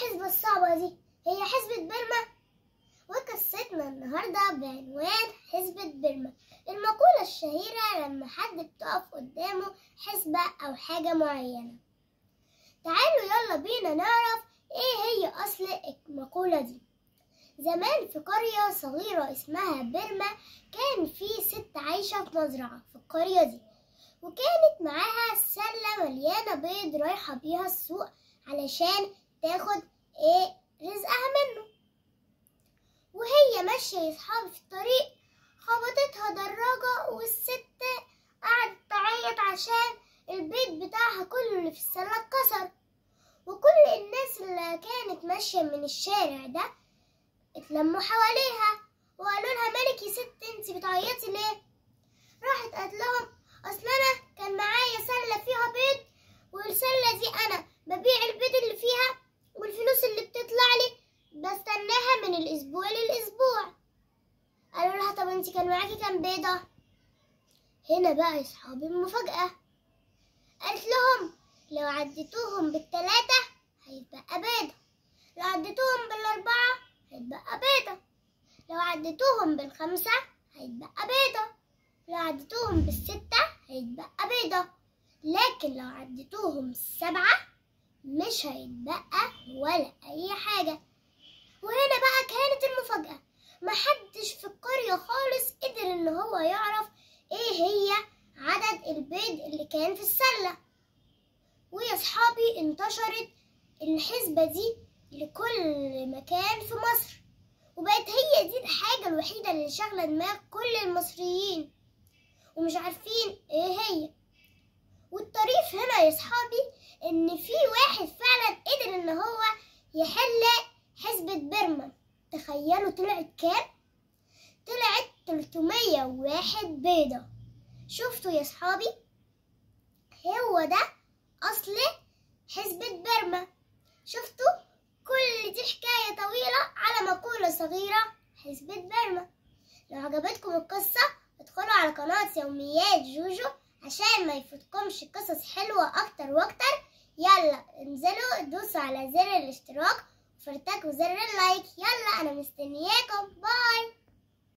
الحسبة الصعبة دي؟ هي حسبة بيرما. وقصتنا النهاردة بعنوان حسبة بيرما. المقولة الشهيرة لما حد بتقف قدامه حسبة أو حاجة معينة. تعالوا يلا بينا نعرف ايه هي أصل المقولة دي. زمان في قرية صغيرة اسمها بيرما كان في ست عايشة في مزرعة في القرية دي، وكانت معاها سلة مليانة بيض رايحة بيها السوق علشان تاخد رزقها منه. وهي ماشية يا صحابي في الطريق خبطتها دراجة، والست قعدت تعيط عشان البيض بتاعها كله اللي في السلة اتكسر. وكل الناس اللي كانت ماشية من الشارع ده اتلموا حواليها وقالوا لها: مالك يا ست انتي بتعيطي ليه؟ راحت قالت لهم: اصل انا كان معايا سلة فيها بيض، والسلة دي انا ببيع البيض اللي فيها، والفلوس اللي بتطلع لي بستناها من الاسبوع للاسبوع. قالوا لها: طب انتي كان معاكي كام بيضة؟ هنا بقى يا صحابي المفاجأة. قالت لهم: لو عديتوهم بالتلاتة هيتبقى بيضة، لو عديتوهم بالاربعة هيتبقى بيضة، لو عديتوهم بالخمسة هيتبقى بيضة، لو عديتوهم بالستة هيتبقى بيضة، لكن لو عديتوهم السبعة مش هيتبقى ولا أي حاجة. وهنا بقى كانت المفاجأة، محدش في القرية خالص قدر إن هو يعرف إيه هي عدد البيض اللي كان في السلة. ويا صحابي انتشرت الحسبة دي لكل مكان في مصر، وبقت هي دي الحاجة الوحيدة اللي شاغلة دماغ كل المصريين ومش عارفين ايه هي. والطريف هنا يا صحابي ان في واحد فعلا قدر ان هو يحل حسبة بيرما. تخيلوا طلعت كام؟ طلعت 301 بيضة. شفتوا يا صحابي؟ هو ده اصل حسبة بيرما. شفتوا؟ كل دي حكاية طويلة على مقولة صغيرة، حسبة بيرما. لو عجبتكم القصة ادخلوا على قناة يوميات جوجو عشان ما يفوتكمش قصص حلوة أكتر وأكتر. يلا انزلوا دوسوا على زر الاشتراك وفرتكوا زر اللايك. يلا أنا مستنياكم. باي.